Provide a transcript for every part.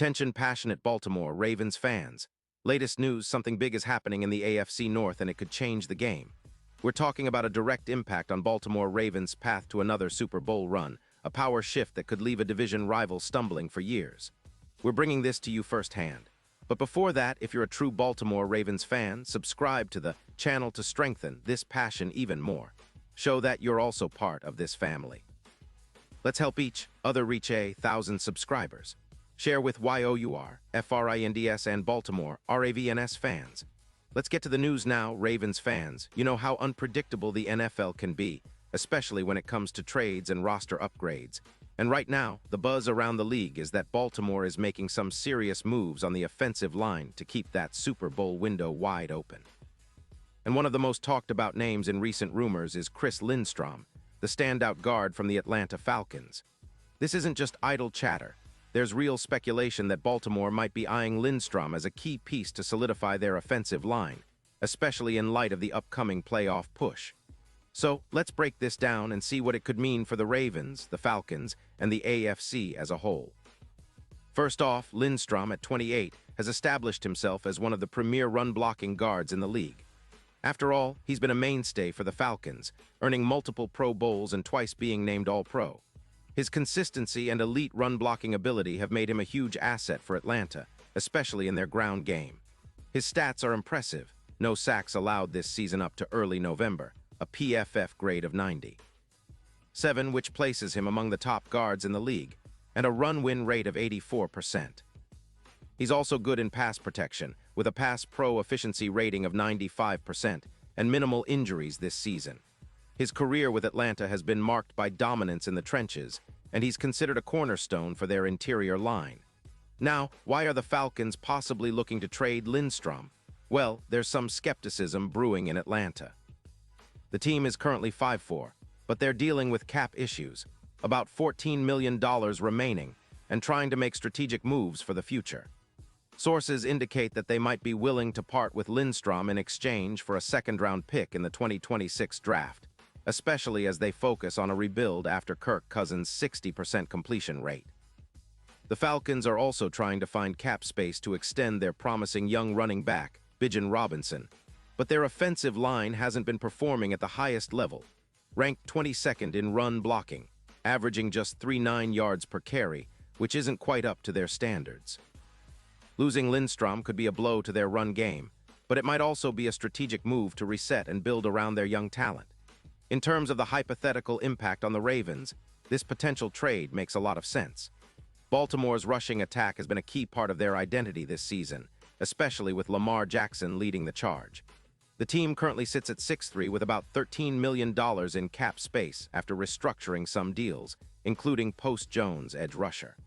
Attention passionate Baltimore Ravens fans. Latest news, something big is happening in the AFC North and it could change the game. We're talking about a direct impact on Baltimore Ravens' path to another Super Bowl run, a power shift that could leave a division rival stumbling for years. We're bringing this to you firsthand. But before that, if you're a true Baltimore Ravens fan, subscribe to the channel to strengthen this passion even more. Show that you're also part of this family. Let's help each other reach 1,000 subscribers. Share with YOUR, FRINDS, and Baltimore, RAVENS fans. Let's get to the news now, Ravens fans. You know how unpredictable the NFL can be, especially when it comes to trades and roster upgrades. And right now, the buzz around the league is that Baltimore is making some serious moves on the offensive line to keep that Super Bowl window wide open. And one of the most talked about names in recent rumors is Chris Lindstrom, the standout guard from the Atlanta Falcons. This isn't just idle chatter. There's real speculation that Baltimore might be eyeing Lindstrom as a key piece to solidify their offensive line, especially in light of the upcoming playoff push. So, let's break this down and see what it could mean for the Ravens, the Falcons, and the AFC as a whole. First off, Lindstrom, at 28, has established himself as one of the premier run-blocking guards in the league. After all, he's been a mainstay for the Falcons, earning multiple Pro Bowls and twice being named All-Pro. His consistency and elite run-blocking ability have made him a huge asset for Atlanta, especially in their ground game. His stats are impressive. No sacks allowed this season up to early November, a PFF grade of 97, which places him among the top guards in the league, and a run-win rate of 84%. He's also good in pass protection, with a pass pro efficiency rating of 95% and minimal injuries this season. His career with Atlanta has been marked by dominance in the trenches, and he's considered a cornerstone for their interior line. Now, why are the Falcons possibly looking to trade Lindstrom? Well, there's some skepticism brewing in Atlanta. The team is currently 5-4, but they're dealing with cap issues, about $14 million remaining, and trying to make strategic moves for the future. Sources indicate that they might be willing to part with Lindstrom in exchange for a second-round pick in the 2026 draft, especially as they focus on a rebuild after Kirk Cousins' 60% completion rate. The Falcons are also trying to find cap space to extend their promising young running back, Bijan Robinson, but their offensive line hasn't been performing at the highest level, ranked 22nd in run blocking, averaging just 3.9 yards per carry, which isn't quite up to their standards. Losing Lindstrom could be a blow to their run game, but it might also be a strategic move to reset and build around their young talent. In terms of the hypothetical impact on the Ravens, this potential trade makes a lot of sense. Baltimore's rushing attack has been a key part of their identity this season, especially with Lamar Jackson leading the charge. The team currently sits at 6-3 with about $13 million in cap space after restructuring some deals, including post-Jones edge rusher.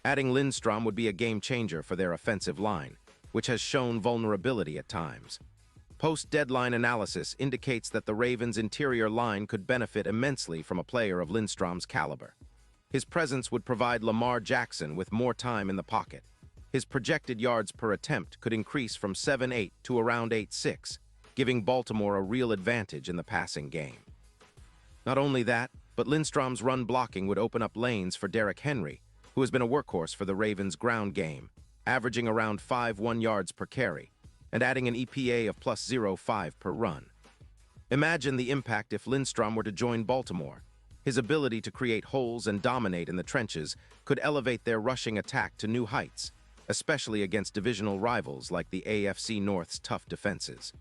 Adding Lindstrom would be a game-changer for their offensive line, which has shown vulnerability at times. Post-deadline analysis indicates that the Ravens' interior line could benefit immensely from a player of Lindstrom's caliber. His presence would provide Lamar Jackson with more time in the pocket. His projected yards per attempt could increase from 7.8 to around 8.6, giving Baltimore a real advantage in the passing game. Not only that, but Lindstrom's run blocking would open up lanes for Derrick Henry, who has been a workhorse for the Ravens' ground game, averaging around 5.1 yards per carry, and adding an EPA of plus 0.5 per run. Imagine the impact if Lindstrom were to join Baltimore. His ability to create holes and dominate in the trenches could elevate their rushing attack to new heights, especially against divisional rivals like the AFC North's tough defenses.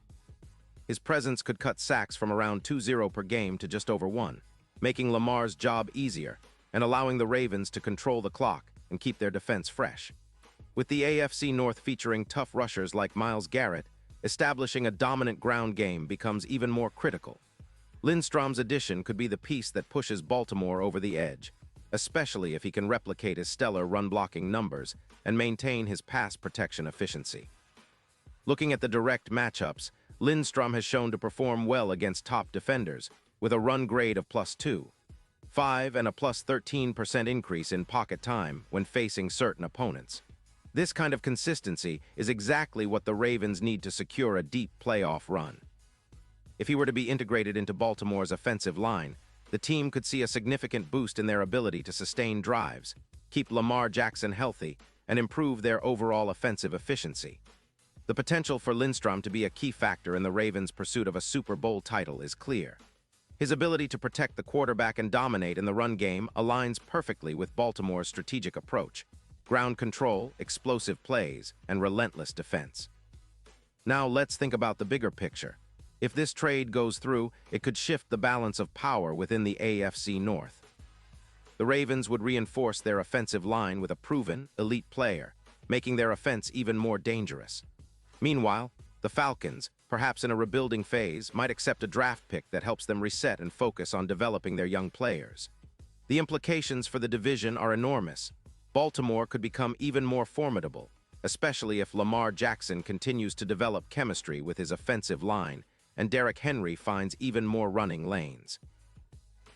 His presence could cut sacks from around 2.0 per game to just over 1, making Lamar's job easier and allowing the Ravens to control the clock and keep their defense fresh. With the AFC North featuring tough rushers like Myles Garrett, establishing a dominant ground game becomes even more critical. Lindstrom's addition could be the piece that pushes Baltimore over the edge, especially if he can replicate his stellar run-blocking numbers and maintain his pass protection efficiency. Looking at the direct matchups, Lindstrom has shown to perform well against top defenders, with a run grade of plus 2.5 and a plus 13% increase in pocket time when facing certain opponents. This kind of consistency is exactly what the Ravens need to secure a deep playoff run. If he were to be integrated into Baltimore's offensive line, the team could see a significant boost in their ability to sustain drives, keep Lamar Jackson healthy, and improve their overall offensive efficiency. The potential for Lindstrom to be a key factor in the Ravens' pursuit of a Super Bowl title is clear. His ability to protect the quarterback and dominate in the run game aligns perfectly with Baltimore's strategic approach: ground control, explosive plays, and relentless defense. Now let's think about the bigger picture. If this trade goes through, it could shift the balance of power within the AFC North. The Ravens would reinforce their offensive line with a proven, elite player, making their offense even more dangerous. Meanwhile, the Falcons, perhaps in a rebuilding phase, might accept a draft pick that helps them reset and focus on developing their young players. The implications for the division are enormous. Baltimore could become even more formidable, especially if Lamar Jackson continues to develop chemistry with his offensive line and Derrick Henry finds even more running lanes.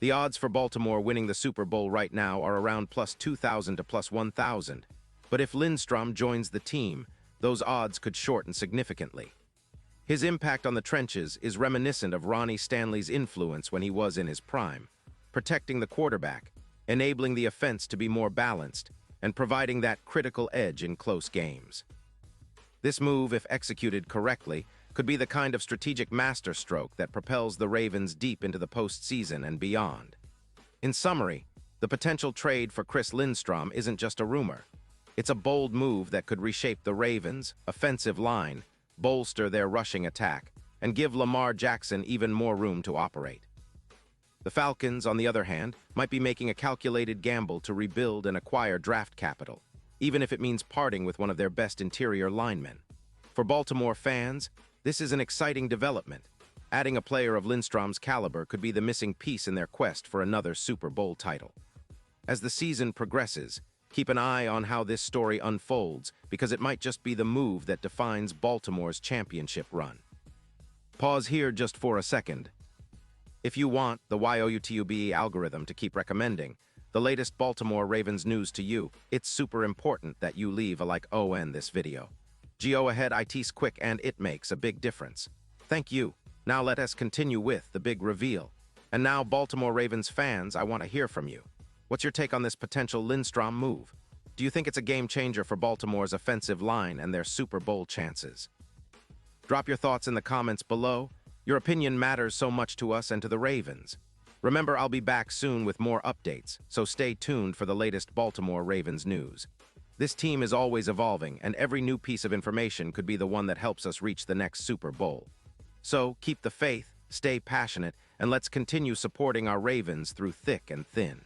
The odds for Baltimore winning the Super Bowl right now are around plus 2,000 to plus 1,000, but if Lindstrom joins the team, those odds could shorten significantly. His impact on the trenches is reminiscent of Ronnie Stanley's influence when he was in his prime, protecting the quarterback, enabling the offense to be more balanced, and providing that critical edge in close games. This move, if executed correctly, could be the kind of strategic masterstroke that propels the Ravens deep into the postseason and beyond. In summary, the potential trade for Chris Lindstrom isn't just a rumor. It's a bold move that could reshape the Ravens' offensive line, bolster their rushing attack, and give Lamar Jackson even more room to operate. The Falcons, on the other hand, might be making a calculated gamble to rebuild and acquire draft capital, even if it means parting with one of their best interior linemen. For Baltimore fans, this is an exciting development. Adding a player of Lindstrom's caliber could be the missing piece in their quest for another Super Bowl title. As the season progresses, keep an eye on how this story unfolds, because it might just be the move that defines Baltimore's championship run. Pause here just for a second. If you want the YouTube algorithm to keep recommending the latest Baltimore Ravens news to you, it's super important that you leave a like on this video. Go ahead, it's quick and it makes a big difference. Thank you. Now let us continue with the big reveal. And now, Baltimore Ravens fans, I want to hear from you. What's your take on this potential Lindstrom move? Do you think it's a game changer for Baltimore's offensive line and their Super Bowl chances? Drop your thoughts in the comments below. Your opinion matters so much to us and to the Ravens. Remember, I'll be back soon with more updates, so stay tuned for the latest Baltimore Ravens news. This team is always evolving, and every new piece of information could be the one that helps us reach the next Super Bowl. So, keep the faith, stay passionate, and let's continue supporting our Ravens through thick and thin.